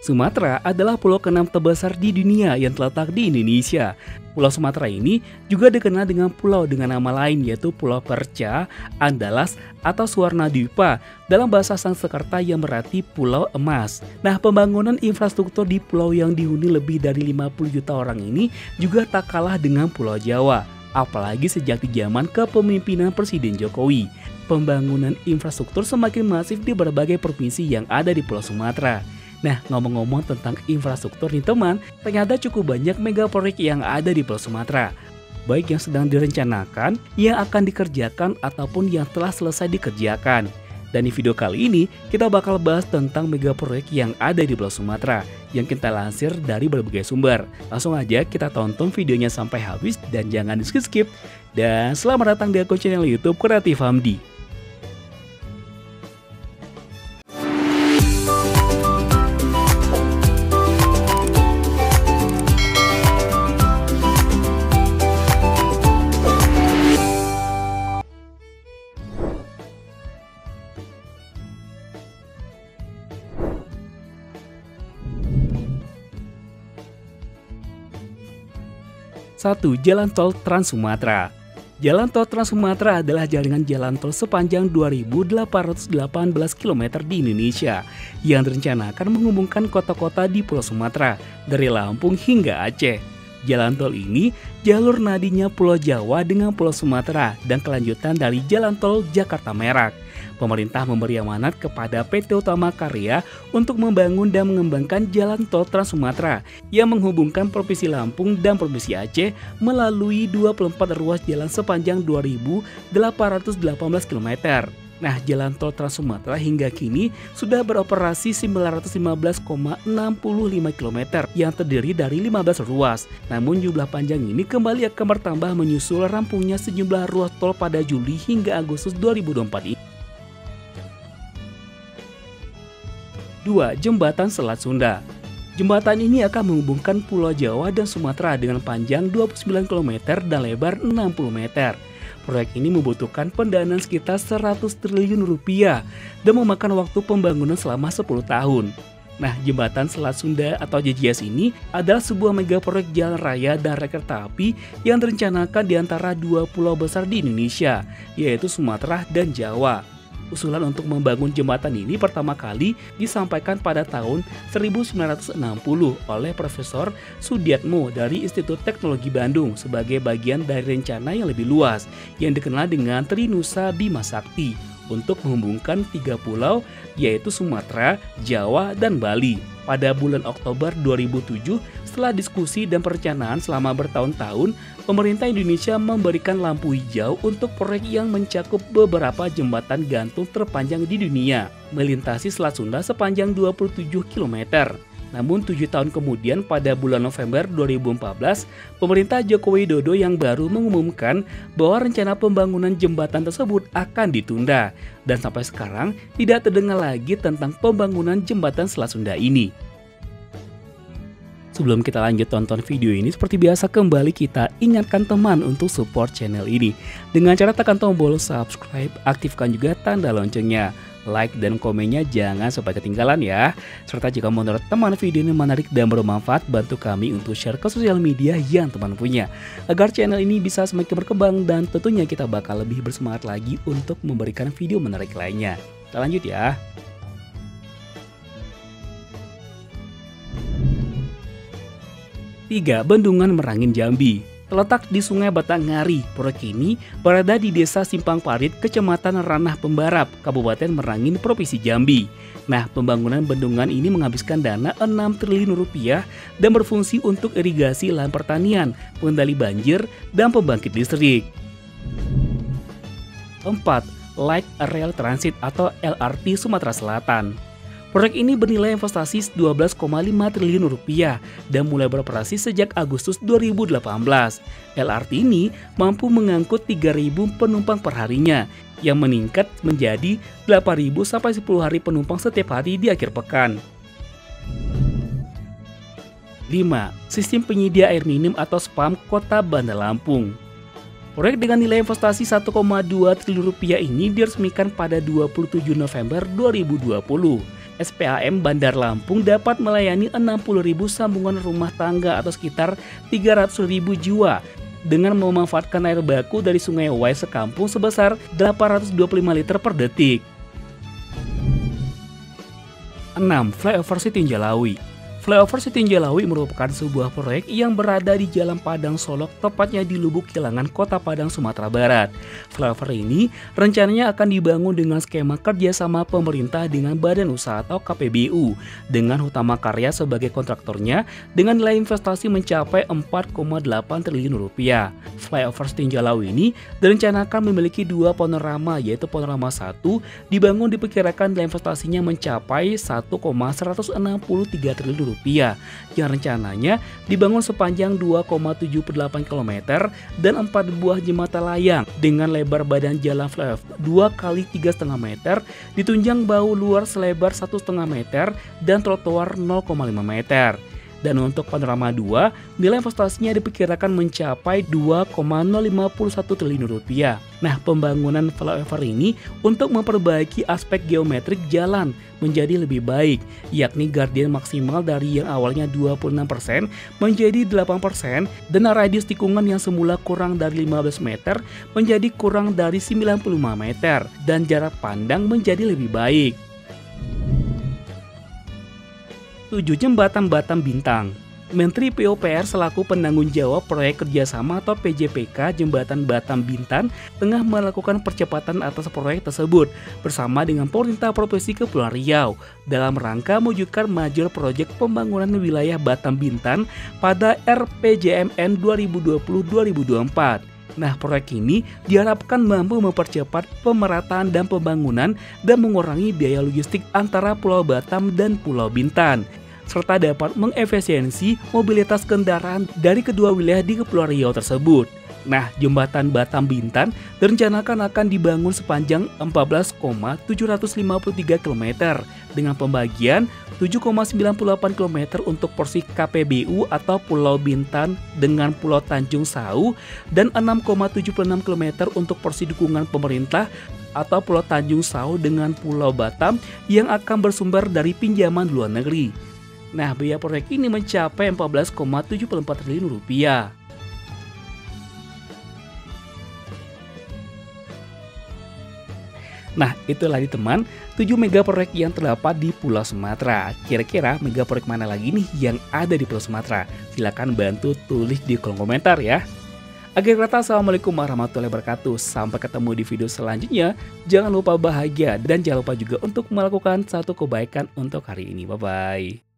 Sumatera adalah pulau keenam terbesar di dunia yang terletak di Indonesia. Pulau Sumatera ini juga dikenal dengan pulau dengan nama lain yaitu Pulau Perca, Andalas, atau Suwarnadwipa dalam bahasa Sanskerta yang berarti Pulau Emas. Nah, pembangunan infrastruktur di pulau yang dihuni lebih dari 50 juta orang ini juga tak kalah dengan Pulau Jawa. Apalagi sejak di zaman kepemimpinan Presiden Jokowi, pembangunan infrastruktur semakin masif di berbagai provinsi yang ada di Pulau Sumatera. Nah, ngomong-ngomong tentang infrastruktur nih teman, ternyata cukup banyak mega proyek yang ada di Pulau Sumatera. Baik yang sedang direncanakan, yang akan dikerjakan, ataupun yang telah selesai dikerjakan. Dan di video kali ini, kita bakal bahas tentang mega proyek yang ada di Pulau Sumatera, yang kita lansir dari berbagai sumber. Langsung aja kita tonton videonya sampai habis dan jangan di skip-skip. Dan selamat datang di akun channel YouTube Kreatif Hamdi. Satu, Jalan Tol Trans Sumatera. Jalan Tol Trans Sumatera adalah jaringan jalan tol sepanjang 2.818 km di Indonesia yang direncanakan menghubungkan kota-kota di Pulau Sumatera dari Lampung hingga Aceh. Jalan tol ini jalur nadinya Pulau Jawa dengan Pulau Sumatera dan kelanjutan dari Jalan Tol Jakarta Merak. Pemerintah memberi amanat kepada PT Utama Karya untuk membangun dan mengembangkan Jalan Tol Trans Sumatera yang menghubungkan Provinsi Lampung dan Provinsi Aceh melalui 24 ruas jalan sepanjang 2.818 km. Nah, Jalan Tol Trans Sumatera hingga kini sudah beroperasi 915,65 km yang terdiri dari 15 ruas. Namun jumlah panjang ini kembali akan bertambah menyusul rampungnya sejumlah ruas tol pada Juli hingga Agustus 2024 ini. 2. Jembatan Selat Sunda. Jembatan ini akan menghubungkan Pulau Jawa dan Sumatera dengan panjang 29 km dan lebar 60 meter. Proyek ini membutuhkan pendanaan sekitar 100 triliun rupiah dan memakan waktu pembangunan selama 10 tahun. Nah, Jembatan Selat Sunda atau JJS ini adalah sebuah mega proyek jalan raya dan rel kereta api yang direncanakan di antara dua pulau besar di Indonesia, yaitu Sumatera dan Jawa. Usulan untuk membangun jembatan ini pertama kali disampaikan pada tahun 1960 oleh Profesor Sudiatmo dari Institut Teknologi Bandung sebagai bagian dari rencana yang lebih luas yang dikenal dengan Trinusa Bima Sakti untuk menghubungkan 3 pulau yaitu Sumatera, Jawa, dan Bali. Pada bulan Oktober 2007, setelah diskusi dan perencanaan selama bertahun-tahun, pemerintah Indonesia memberikan lampu hijau untuk proyek yang mencakup beberapa jembatan gantung terpanjang di dunia, melintasi Selat Sunda sepanjang 27 km. Namun 7 tahun kemudian pada bulan November 2014, pemerintah Joko Widodo yang baru mengumumkan bahwa rencana pembangunan jembatan tersebut akan ditunda. Dan sampai sekarang tidak terdengar lagi tentang pembangunan jembatan Selat Sunda ini. Sebelum kita lanjut tonton video ini, seperti biasa kembali kita ingatkan teman untuk support channel ini dengan cara tekan tombol subscribe, aktifkan juga tanda loncengnya. Like dan komennya jangan sampai ketinggalan ya. Serta jika menurut teman video ini menarik dan bermanfaat, bantu kami untuk share ke sosial media yang teman punya, agar channel ini bisa semakin berkembang dan tentunya kita bakal lebih bersemangat lagi untuk memberikan video menarik lainnya. Kita lanjut ya. Tiga, Bendungan Merangin Jambi. Terletak di Sungai Batanghari, proyek ini berada di Desa Simpang Parit, Kecamatan Ranah Pembarap, Kabupaten Merangin, Provinsi Jambi. Nah, pembangunan bendungan ini menghabiskan dana 6 triliun rupiah dan berfungsi untuk irigasi lahan pertanian, pengendali banjir, dan pembangkit listrik. 4. Light Rail Transit atau LRT Sumatera Selatan. Proyek ini bernilai investasi 12,5 triliun rupiah dan mulai beroperasi sejak Agustus 2018. LRT ini mampu mengangkut 3.000 penumpang per harinya yang meningkat menjadi 8.000 sampai 10 hari penumpang setiap hari di akhir pekan. 5. Sistem penyedia air minum atau SPAM Kota Bandar Lampung. Proyek dengan nilai investasi 1,2 triliun rupiah ini diresmikan pada 27 November 2020. SPAM Bandar Lampung dapat melayani 60.000 sambungan rumah tangga atau sekitar 300.000 jiwa dengan memanfaatkan air baku dari Sungai Wai sekampung sebesar 825 liter per detik. 6. Flyover Sitinjalawi. Flyover Sitinjalawi merupakan sebuah proyek yang berada di Jalan Padang Solok, tepatnya di Lubuk Kilangan, Kota Padang, Sumatera Barat. Flyover ini rencananya akan dibangun dengan skema kerjasama pemerintah dengan Badan Usaha atau KPBU, dengan Hutama Karya sebagai kontraktornya dengan nilai investasi mencapai 4,8 triliun rupiah. Flyover Sitinjalawi ini direncanakan memiliki 2 panorama, yaitu panorama 1 dibangun diperkirakan nilai investasinya mencapai 1,163 triliun rupiah, yang rencananya dibangun sepanjang 2,78 km dan 4 buah jembatan layang dengan lebar badan jalan flyover 2 kali 3,5 meter, ditunjang bahu luar selebar 1,5 meter dan trotoar 0,5 meter. Dan untuk panorama 2, nilai investasinya diperkirakan mencapai 2,051 triliun rupiah. Nah, pembangunan flyover ini untuk memperbaiki aspek geometrik jalan menjadi lebih baik, yakni gradien maksimal dari yang awalnya 26% menjadi 8%, dan radius tikungan yang semula kurang dari 15 meter menjadi kurang dari 95 meter, dan jarak pandang menjadi lebih baik. 7. Jembatan Batam Bintang. Menteri PUPR selaku penanggung jawab proyek kerjasama atau PJPK Jembatan Batam Bintan tengah melakukan percepatan atas proyek tersebut bersama dengan pemerintah Provinsi Kepulauan Riau dalam rangka mewujudkan major proyek pembangunan wilayah Batam Bintan pada RPJMN 2020-2024. Nah, proyek ini diharapkan mampu mempercepat pemerataan dan pembangunan dan mengurangi biaya logistik antara Pulau Batam dan Pulau Bintan, serta dapat mengefisiensi mobilitas kendaraan dari kedua wilayah di Kepulauan Riau tersebut. Nah, jembatan Batam Bintan direncanakan akan dibangun sepanjang 14,753 km dengan pembagian 7,98 km untuk porsi KPBU atau Pulau Bintan dengan Pulau Tanjung Sau dan 6,76 km untuk porsi dukungan pemerintah atau Pulau Tanjung Sau dengan Pulau Batam yang akan bersumber dari pinjaman luar negeri. Nah, biaya proyek ini mencapai 14,74 triliun rupiah. Nah, itulah teman 7 mega proyek yang terdapat di Pulau Sumatera. Kira-kira mega proyek mana lagi nih yang ada di Pulau Sumatera? Silahkan bantu tulis di kolom komentar ya. Akhir kata, assalamualaikum warahmatullahi wabarakatuh. Sampai ketemu di video selanjutnya. Jangan lupa bahagia dan jangan lupa juga untuk melakukan satu kebaikan untuk hari ini. Bye-bye.